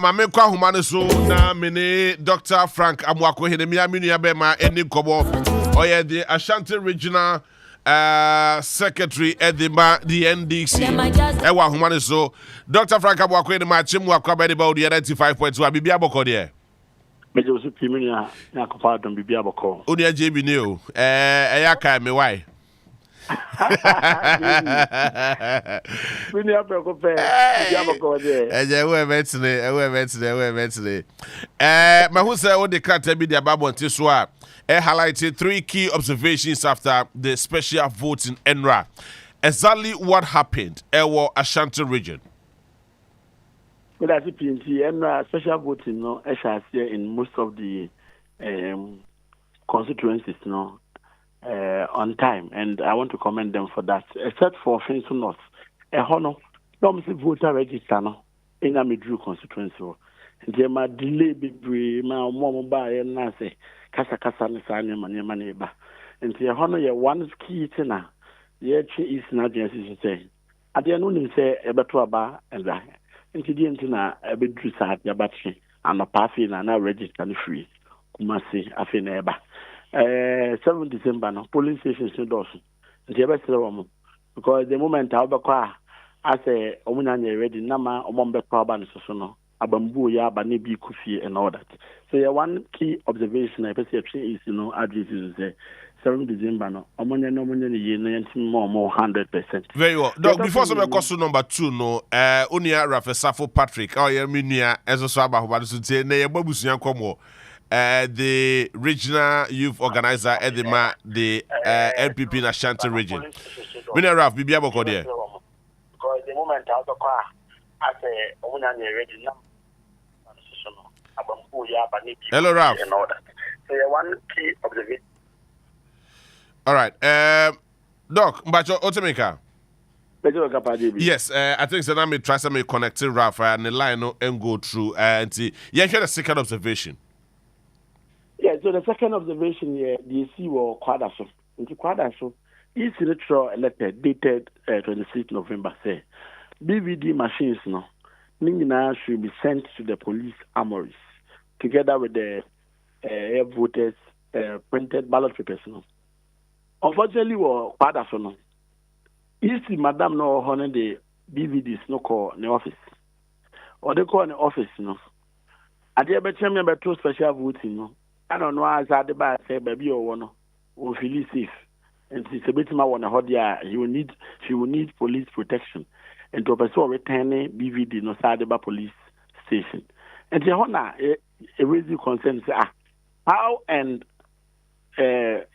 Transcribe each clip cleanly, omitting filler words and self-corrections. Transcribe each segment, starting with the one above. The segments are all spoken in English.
Mame kwa humane so na mene Dr. Frank Amoakohene miaminu ya bema eni kobo oye the Ashanti Regional Secretary Edima the NDC ewa humane so Dr. Frank Amoakohene ma chimu akwaba de ba odi 95.2 bibia boko de meje osu pimi na akopa don bibia boko odi ajebi ni o eya kai me why Mini apeko pe bibia boko de eje we metne mahu say o de krata bi de ababonte so a highlighted 3 key observations after the special vote in NRA. Exactly what happened in Ashanti Region? Well, as PNC, NRA special voting, no, in most of the constituencies, no, on time, and I want to commend them for that. Except for Finsu North, no, voter register, no, in a Midru constituency. They might delay be my mom by and I say, Kasa money ba. And the honor your one key tenor, the is not just say. At the end, say a better and that. And the antenna a bit at your battery and a passing and a register free. Kumasi, Afineba. 7 December, no polling stations in Dawson. The best woman because the moment I'll be quiet, I say, Omunanya ready, Nama, Omombe Praban, so Abambu, ya, Banibi, Kufi, and all that. So, yeah, one key observation I perceive is, address is 7 December, no, Omonia, no, more 100%. Very well. Dog, before some question number 2, no, Unia Raphael Sarfo Patrick, oh, yeah, Minia, as a Saba, who was to say, Naya Babusian Como, the regional youth organizer, Edema, the NPP in Ashanti Region. Minia Raf, Bibia Boko there. Because the moment I'll be quiet, I say, Omunanya ready, Hello, Ralph. So, one key observation. All right. Doc, Mbacho Otemeka. Yes, I think so. Now me try to connect Ralph and the line and go through. And see, yeah, here's the second observation. Yeah, so the second observation here, the DC was Quadaso. Into Quadaso, each electoral elected dated 26th November say BVD machines no. Ningina should be sent to the police armories together with the voters' printed ballot papers. No. Unfortunately, we father so no. If Madam no honor the BVDs no call the office, or they call the office no. At the better me about 2 special voting no. I don't know as I deba say baby or one will feel safe, and it's a bit more on a hot year. She will need police protection. And to pursue returning BVD no Sadeba police station. And the honor a raising concern how and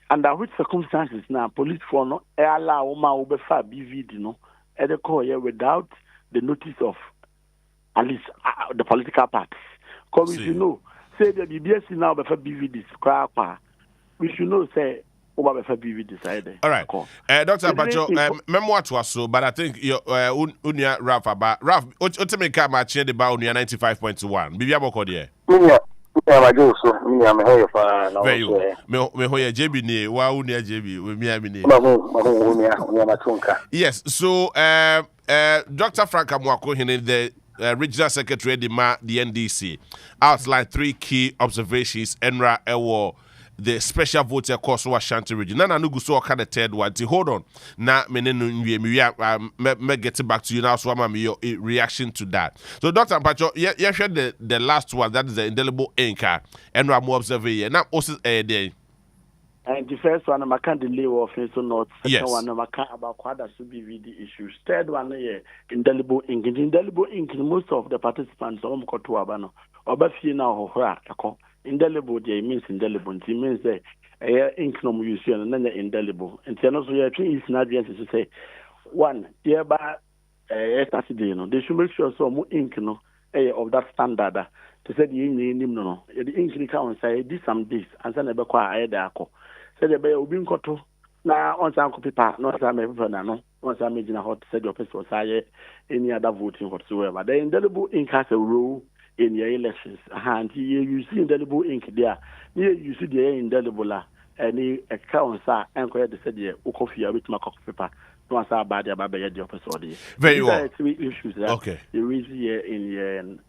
under which circumstances now police for no allow Obefa BVD no at the call here without the notice of at least the political parties. Because we should know, say the BBS now before BVD we should know say all right, Dr. Abacho, memoir to us so, but I think your Unia Ralph about Ralph. Otemeka ma change the ba Unia 95.1. Bibia boko there. Unia Abajo so Unia me hoye fa na. Very well. Me hoye JB ni wa Unia JB we mi amini. Unia matunka. Yes, so Dr. Frank Amoakohene, the Regional Secretary the NDC, outlined 3 key observations. NRA ewo the special voter course was Ashanti Region. Nana nugu so kind of third one. Hold on. Now, me get back to you now. So I'm your reaction to that. So, Dr. Ampacho, yeah, share the last one. That is the indelible anchor. And I'm more observing. Now, also there. And the first one, I can't delay or so not. Yes. One, I can't about quadra BVD issues. Third one, indelible ink. Indelible ink. Most of the participants, Abano, Obafi now, indelible, it means indelible. It means ink no use and then indelible. And then also, you is not just to say, one, hereby, they should make sure so more ink no of that standard. To say the ink no, the ink can say this and this, and then a bequire the alcohol. Say the bay will be got now on some paper, not some no, once I made in a hot said your person was any other voting whatsoever. The indelible ink has a rule in your elections. And you see indelible ink there. You see the indelible any accounts are and said the Ukofia with my paper. No, I bad about the office. Very well. 3 issues that okay. you read here in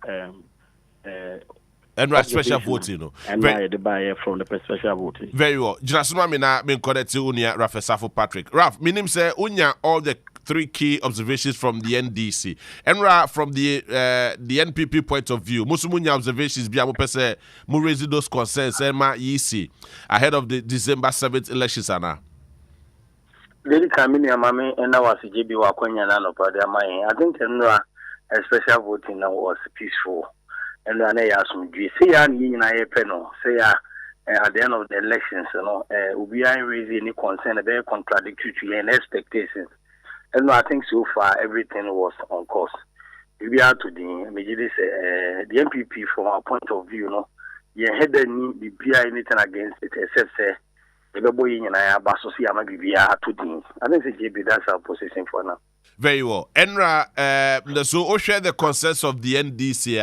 NRA special voting, no. And the buyer from the special voting. Very well. Jinasuma mina been connected to Unia Raphael Sarfo Patrick. Raf, meaning say Unia all the 3 key observations from the NDC. NRA from the NPP point of view. Musumunya observations be able to say mu raise those concerns ahead of the December 7th elections ana. Lady Camille Mame and I was JB Wakonya Nano Padamai. I think NRA special voting was peaceful. And then I asked me, say I panel, say at the end of the elections, we are raising any concern about contradictory to any expectations. And I think so far everything was on course. We are to the NPP from our point of view, you had the be anything against it except say the boy and I are Basosia maybe are to the. I think that's our position for now. Very well. Enra, so we share the consensus of the NDC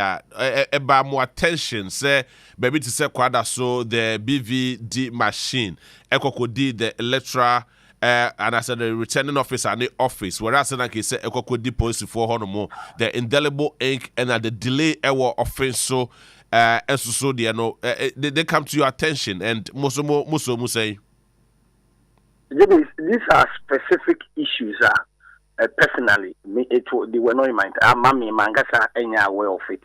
about more attention. Say, maybe to say quite so the BVD machine, Ekokodi the electoral, and I said the returning officer and the office. Whereas I can say Ekokodi policy for Honomo, the indelible ink and the delay our offense. So, and so they come to your attention and Musomu say. These are specific issues. Personally, they were not in mind. Mami Mangasa ain't aware of it,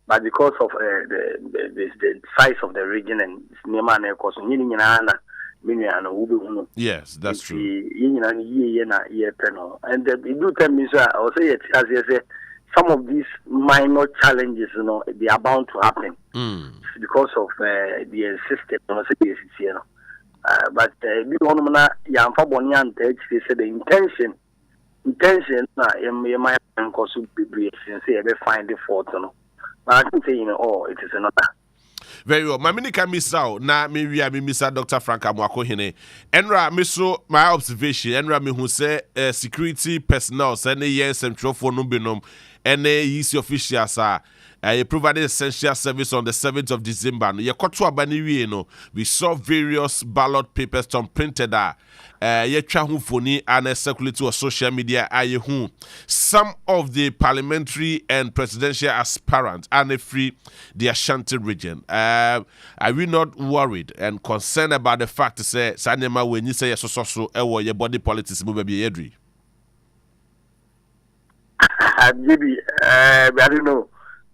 but because of the size of the region and Neman course, yes, that's true. And they do tell me, sir, I'll say it as you say, some of these minor challenges, they are bound to happen because of the system. But the intention my cause be say find the fault but I can say it is another. Very well. My mini can miss out na me miss Dr. Frank Amoakohene. Enra me so my observation enra me who say security personnel send yen central for no benom and easy officials are provided essential service on the 7th of December. We saw various ballot papers printed and circulated to social media. Some of the parliamentary and presidential aspirants are free the Ashanti region. Are we not worried and concerned about the fact to say Sanema when you say so your body politics move be edry? I don't know.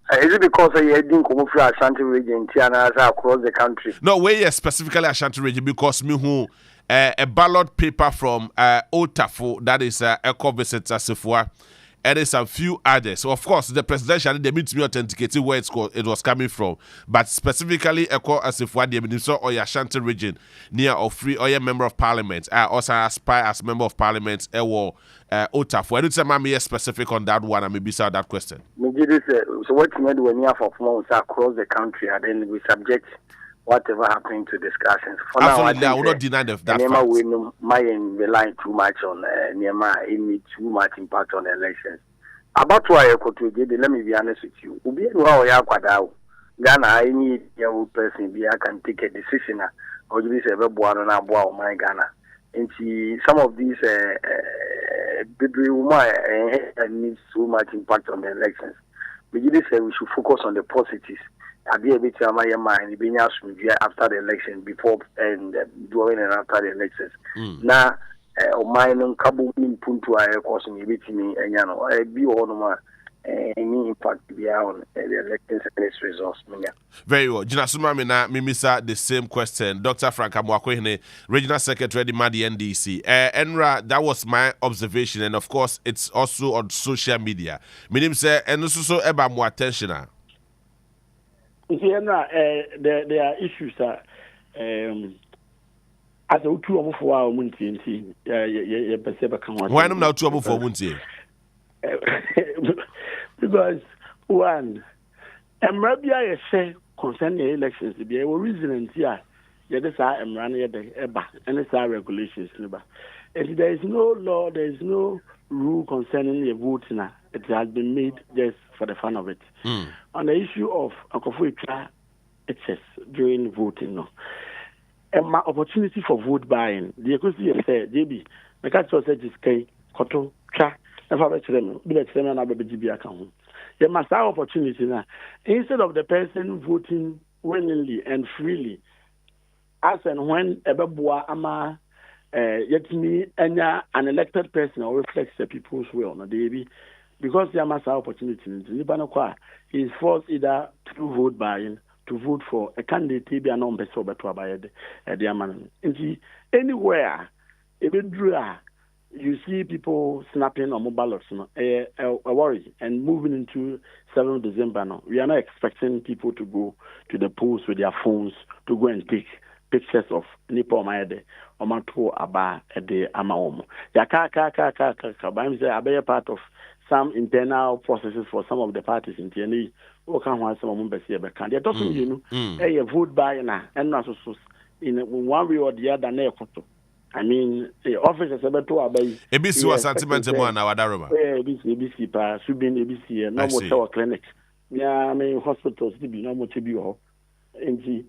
Is it because I didn't come from Ashanti region across the country? No, where specifically Ashanti region because me who a ballot paper from Otafo that is a visit Asifua and there's a few others. So of course the presidential they meet me authenticating where it was coming from, but specifically Eko Asifua the minister or Ashanti region near or free or a member of parliament. I also aspire as member of parliament Otafo. I don't say I'm specific on that one. I may be answer that question. So what you do when you have months across the country and then we subject whatever happened to discussions. For absolutely, now, I will not deny that fact. We might rely too much on Nema, too much impact on the elections. About why I could let me be honest with you. Ghana, any young person can take a decision or you say my Ghana. And some of these people needs too much impact on the elections. We say we should focus on the positives. I be able to my mind being asked after the election, before and during and after the elections. Now, mine on Kabu in Puntu, I course me me and I be on any impact beyond the elections and its results. Very well. Jinasuma Mina, Mimisa, the same question. Dr. Frank Amoakohene, Regional Secretary, the NDC. Enra, that was my observation, and of course, it's also on social media. Minim say, and also about more attention. You see, Enra, there are issues that as a two of our Munti, why am now two of for Munti? Because one, Emrabia is say concerning the elections, the reason here, there is and it's our regulations. And there is no law, there is no rule concerning the voting. It has been made just for the fun of it. On the issue of Akofuitwa excess during voting, no. And my opportunity for vote buying, the equity said, JB, I can't say this Koto, Tra, and for them, be the same and I'll be account. You must have opportunity now. Instead of the person voting willingly and freely, as and when Ebeboa Ama yet me an elected person or reflects the people's will, no, because there must have opportunity. He is forced either to vote buying, to vote for a candidate to be a non-beso by the man. Anywhere, you see people snapping on mobile ballots, a worry, and moving into 7th December now. We are not expecting people to go to the polls with their phones to go and take pictures of Nipo Maede or Mato Aba at the Amaom. But I'm saying I be a part of some internal processes for some of the parties in TNE. Or can want some members here, but can't. It doesn't, you know, a vote by now, and not so in one way or the other. I mean, the office is about to obey. ABC was sentiment more now, Adaroma. ABC, Subin, ABC, no more clinic. Yeah, I mean, hospitals to be no more to be all. And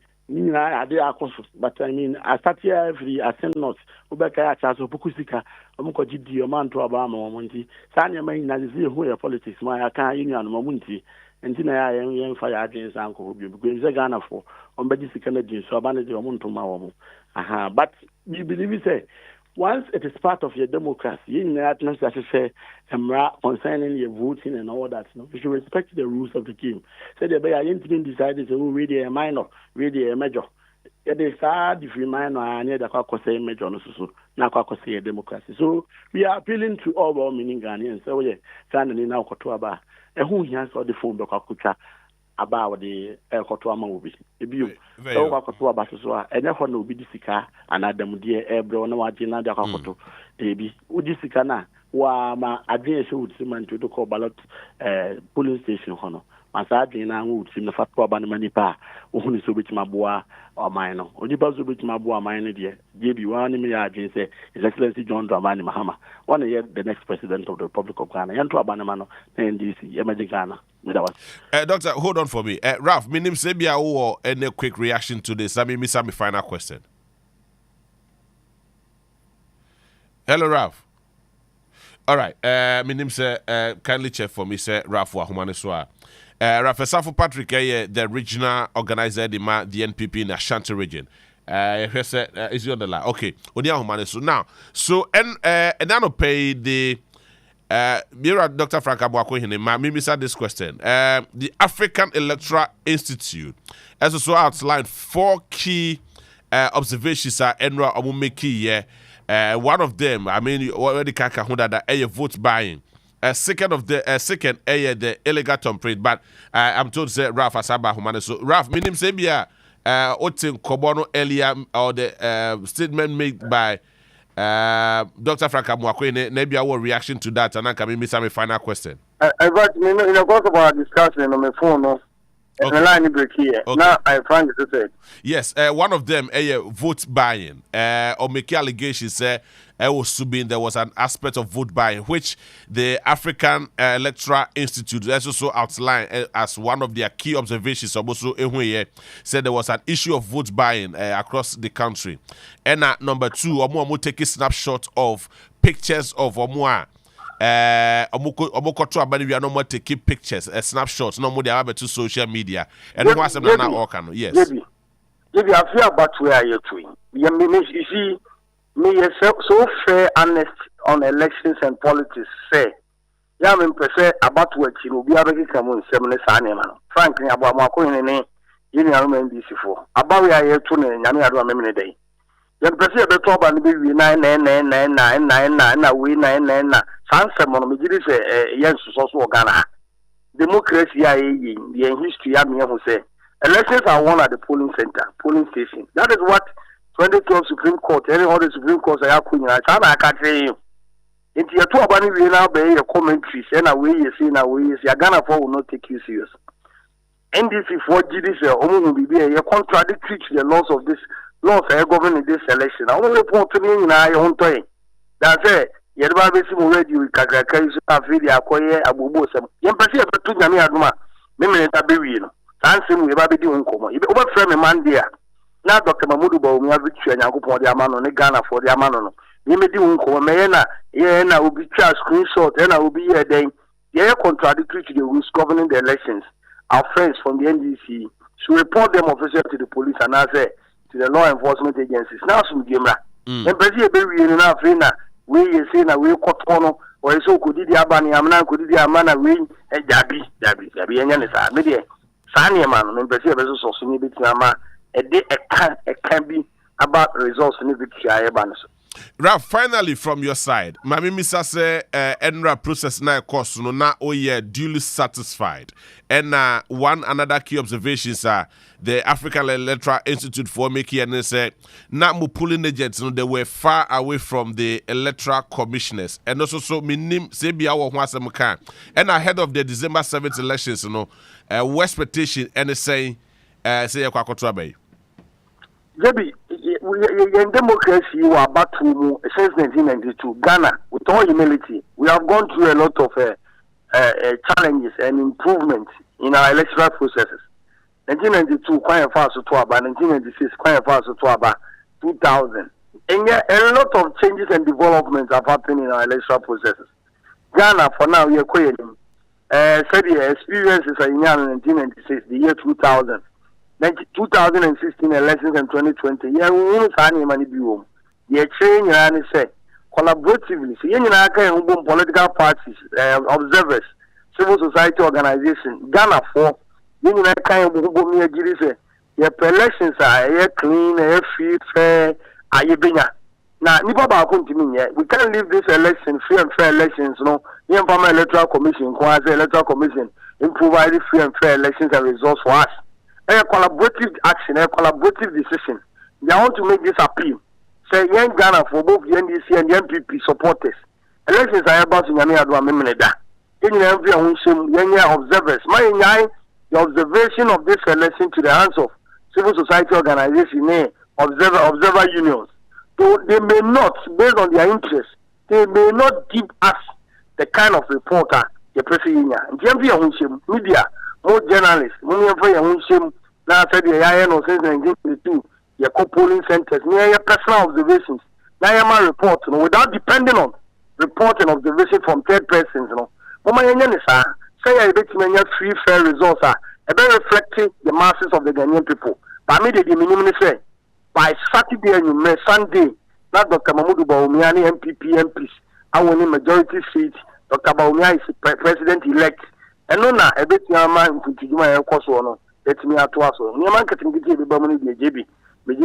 but I mean, I start here every I send notes. Ubeka Chaso Pukusika, Omuko man to Obama Monty, Sanya May Nazi who politics, my account union Momunti, and Tina young fire agents uncle because they're Ghana for on Bedisi Canadian, so abandoned your Monto Maomo. But you believe it, say, once it is part of your democracy, you know, as I say, concerning your voting and all that, you should respect the rules of the game. So the bay I didn't decide who really a minor, really a major. It is hard if you minor and the Kwako say major, so now Kwako say a democracy. So we are appealing to all our meaning Ghanaians. So yeah, finally now Kotoaba, and who has all the phone the Kwakucha about the Kotoama will be. If you go Kotoaba, and therefore no be the Sika and Adam dear Ebro, no Adina da Koto, baby, Udisicana. Wa ma adwene so wutsiman to do call ballot polling station hono masa adwene na wutsim na fatwa ba ne manipa ohunu so betima boa oman no onipa so betima boa oman no de bi wa ne me adwene say His Excellency John Dramani Mahama one year the next president of the Republic of Ghana yanto abane ma no NDC emerging Ghana. Doctor, hold on for me. Ralph, minim say bia wo any quick reaction to this. I mean, miss my final question. Hello, Ralph. All right. My name is kindly check for me, sir. Raphael Humaneswa. Raphael Sarfo Patrick, the regional organizer, the NPP in Ashanti Region. Is he on the line? Okay. Odia Humaneswa. Now, so and then pay the Dr. Frank Amoakohene. Me miss this question. The African Electoral Institute has also outlined 4 key observations are Enra Omumeki. One of them, I mean, already kaka that a vote buying. Second, the illegal tampering. But I'm told say Ralph Asaba Humane. So Ralph, minim sebia Otin Kobono earlier or the statement made by Dr. Frank Amoakohene. Maybe our reaction to that, and I can miss my final question. But in the course of our discussion on my phone, okay. The line break here. Okay. Now I find it to say. Yes, one of them vote buying. Or make allegations there was an aspect of vote buying, which the African Electoral Institute has also outlined as one of their key observations. Also, said there was an issue of vote buying across the country. And number 2, Omo take a snapshot of pictures of Onua. Omokoto abani we are no more taking pictures, snapshots, no more they have to social media. And what's them now all can yes. Maybe I feel about where you're doing. You see, me so fair, honest on elections and politics. Say, yeah, I'm impressed about what you will be able to come on 7 man. Frankly, about Amoakohene, you know, NDC for about where you're tuning, and I don't remember the day. The president of the top and be 9 we 9 Sansom on me say yes also Ghana. Democracy the history who say elections are won at the polling center, polling station. That is what 2012 Supreme Court, any other Supreme Court I can't say you. Into your two abani we now be your commentaries and away you see now we see Ghana for will not take you serious. NDC for GDC will be a contradictory to the laws of this laws governing this election. I only point to me in our own time. That's it. Yerba besi mu radio kakaka iso afidi akoye abubu sem. Yempasi ebetu nyame aduma. Meme nta bewie no. Sanse mu yeba bedi nkomo. Ibe oba frame man dia. Na Dr. Mamudu ba omi abitua Nyankopon de amano ne Ghana for de amano no. Meme di nkomo me ye na obi twa screenshot na obi ye den they are contradictory to the rules governing the elections. Our friends from the NDC should report them officially to the police and answer to the law enforcement agencies. Now, some gamer. And President Berry in Africa, we say that we caught on or so could the Abani Amana could the Amana win and Jabi, and Yanisa. Media Sanya man, and President Bezos of Sinibit a day can be about results in the victory. Ralph, finally from your side, Mami Misa say NRA process na course no na duly satisfied. And one another key observations are the African Electoral Institute for making and say na mu polling agents no they were far away from the electoral commissioners. And also so minim say bia wo ho asem kan. And ahead of the December 7th elections West petition and saying say yakwakoto abai. Jebi, in democracy, we are back to since 1992. Ghana, with all humility, we have gone through a lot of challenges and improvements in our electoral processes. 1992, quite fast to Tuaba. 1996, quite fast to Tuaba. 2000. And yet, a lot of changes and developments have happened in our electoral processes. Ghana, for now, we are quite said the experiences are in 1996, the year 2000. 2016 elections and 2020. Yeah, we want to say money be home. Yeah, change and say collaboratively. So, you know, political parties, observers, civil society organizations. Ghana for you know, kind of say yeah, elections are clean, free, fair. Now, we can't leave this election free and fair elections. No, the Electoral Commission, Electoral Commission, improve free and fair elections and results for us. A collaborative action, a collaborative decision. They want to make this appeal. Say, young Ghana for both the NDC and the NPP supporters. Elections are about in Yamia Dwamimeda. In every young observers. The observation of this election to the hands of civil society organizations, observer unions. So they may not, based on their interests, they may not give us the kind of reporter the president. Media. More journalists, more information. Now, I said the INO since 1922, your polling centers, near personal observations. Now, my report, without depending on report and observation from third persons. Mama, say I bet you free fair results are reflecting the masses of the Ghanaian people. But me, the minimum say by Saturday and Sunday, not Dr. Mahmoud Bawumia, MPP MPs, I will need majority seats. Dr. Bawumia is president elect. And no, a bit young man could give my course or let me out to us. No man can get the Bamuni JB. We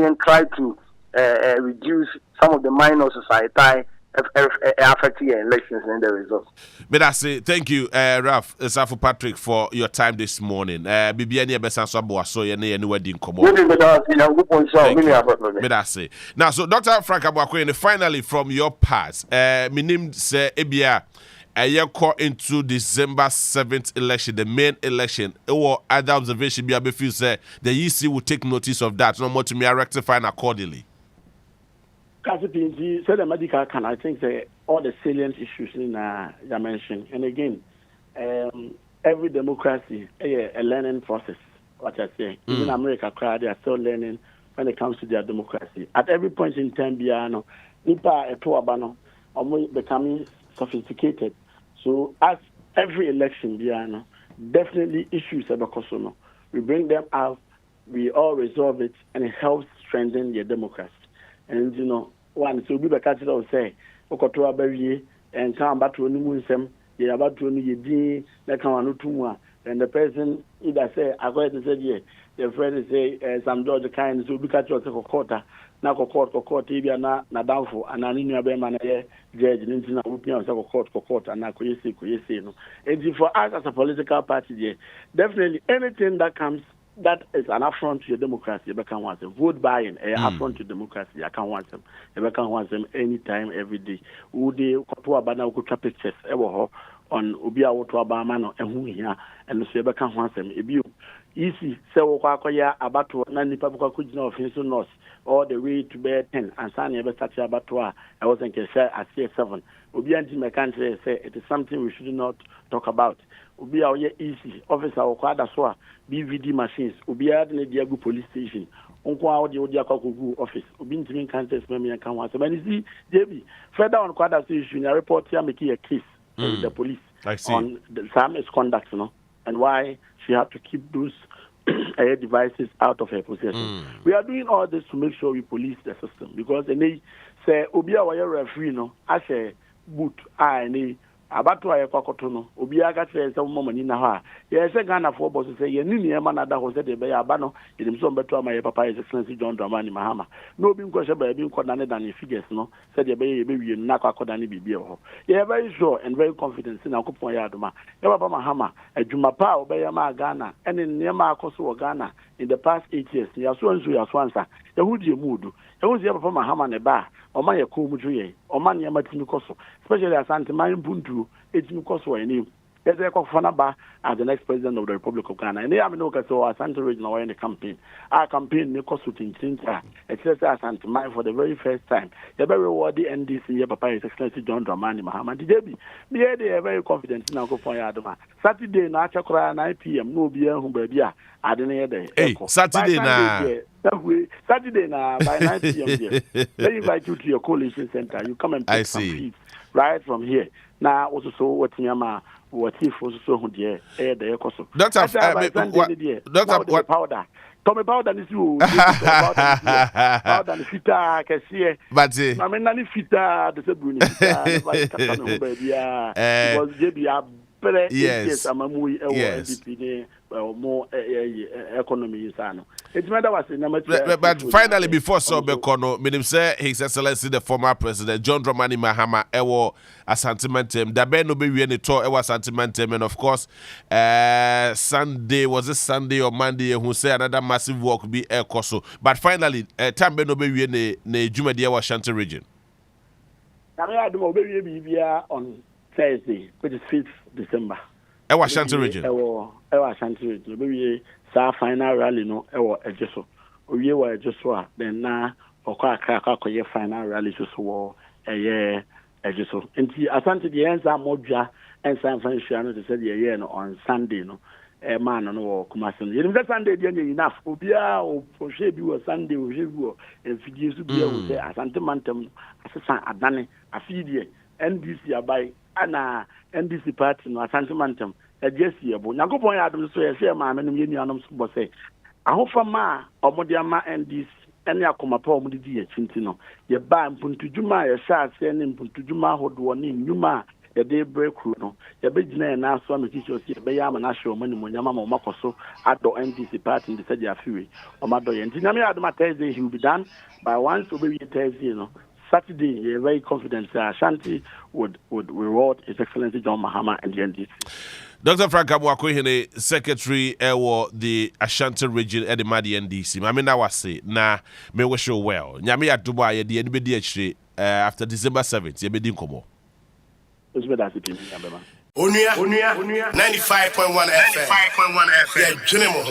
and try to reduce some of the minor society affecting elections and the results. But I say thank you, Ralph Sarfo Patrick, for your time this morning. Bibiani Besanso so you anywhere didn't come on. But I say now, so Dr. Frank Amoakohene, finally from your part, minim say Ebia. A year into December 7th election, the main election, or other observation be able to say the EC will take notice of that, no more to me rectifying accordingly. Kasipinji said the medical can I think all the salient issues in you mentioned. And again, every democracy a learning process. What I say, even America, they are still learning when it comes to their democracy. At every point in time, Biano, Nipa Etoabano, almost becoming sophisticated. So as every election, Biano, definitely issues about we bring them out, we all resolve it, and it helps strengthen your democracy. And you know, one so be because will say, Okotoa Berry and come back to a new sem, you about to ye like and the person either say, I go to say, yeah, the friend say, some George kind, so because you're a quarter. Na court ibia na downfall and an in your man judge in court and na kuyesi no. And for us as a political party, definitely anything that comes that is an affront to your democracy, you can want them. Vote buying, an affront to democracy, I can want them. You can want them anytime, every day. Would they go to pictures on Ubia Wotwabamano and who here and the Saber can want them. If you easy, so Wakoya about 90 Papa could know of all the way to bear 10 and Sunny ever such about I wasn't share at 7. Ubianti Mekanse say it is something we should not talk about. Ubia easy officer or Quadaswa, BVD machines, Ubia the Diago police station, Unqua the Odiaku office, Ubintin Kansas Memia can want. But you see, JB, further on Quadas issue, a report here making a case with the police. on some misconduct, and why she had to keep those devices out of her possession. We are doing all this to make sure we police the system, because they say Obia wire referee as a boot abato aye kwakoto no obi aga tire se mo mani na ha ye se Ghana for boss say ye ni niema na da ho se de be ya ba no yedim so beto ama ye papa His Excellency John Dramani Mahama no obi nko she ba bi nko na ne dan figures no se de be ye be wie na kwakoda ne bibie ho ye very sure and very confident na kopon ya adoma ye papa Mahama adwuma pa obe ye ma Ghana ene niema akoso wo Ghana in the past 8 years ya so ansa ye hudie mudu ye hu ye papa Mahama ne ba Oma ye ko muju ye oma ne ma timi koso especially Asante man buntu etimi koso eni eze ko fana ba as the next president of the Republic of Ghana and I know so Asante Region in the campaign our campaign ne koso tintinta exercise Asante man for the very first time the very reward the NDC ye papa His Excellency John Dramani Mahama Debi be they very confident na go for ya adoma Saturday na achakora 9 p.m. no be hu ba bia adene ye hey Saturday na by 9 p.m. They invite you to your coalition center. You come and pick some seats right from here. Now also so what if also who there the koso. Doctor what powder. Tommy powder is you powder is fita kesiye. But I mean nani fita the sebuni fita because JB yes, amamu NPP more economy insano. It's matter was but finally before so bekono minim say His Excellency the former president John Dramani Mahama ewo asantimentem da be no be wie ne to ewo asantimentem and of course Sunday was it Sunday or Monday who say another massive work be ekoso but finally time be no be wie ne dwumade ewo Ashanti region. Na me adu be wie bia on Thursday, which is 5th December. Ewa Ashanti region. Ewa Ashanti region. We sa final rally no ewa ejeso. Oye wa ejeso then na okwa aka ye final rally so eye ejeso. Enti Ashanti the enza modua ensa fanhia no say the ye no on Sunday no. Man no Kumasi. You know Sunday dey enough. Obia o hwe bi wo Sunday o hwe bi o enfidie so bia wo say Asante mantem asesa adane afidie NDC abai ana NDC party no Asante mantem ejesi ebo nyakopon ya adom so ye se ma amenum ye nuanom so bo say ahofama omode ama NDC ene akomapa omode di ye chinti no ye ba mpuntudwuma ye sha ase ne mpuntudwuma hodo ne nyuma ye de breakthrough no ye be gina na so ametichi osi ye be ya ma na hwe omani monyama ma omakoso ado NDC party ndi saja afiwe omado ye nti nyame adom Thursday he will be done by once obe we Thursday no Saturday, you're very confident Ashanti would reward His Excellency John Mahama and the NDC. Dr. Frank Amoakohene, Secretary for the Ashanti Region at the NDC. I mean, I was say, me wish you well. Nyame aduba ye the NBD after December 7th. Ye be din komo. Onua 95.1 FM. 95.1 FM. Yeah, Junimo.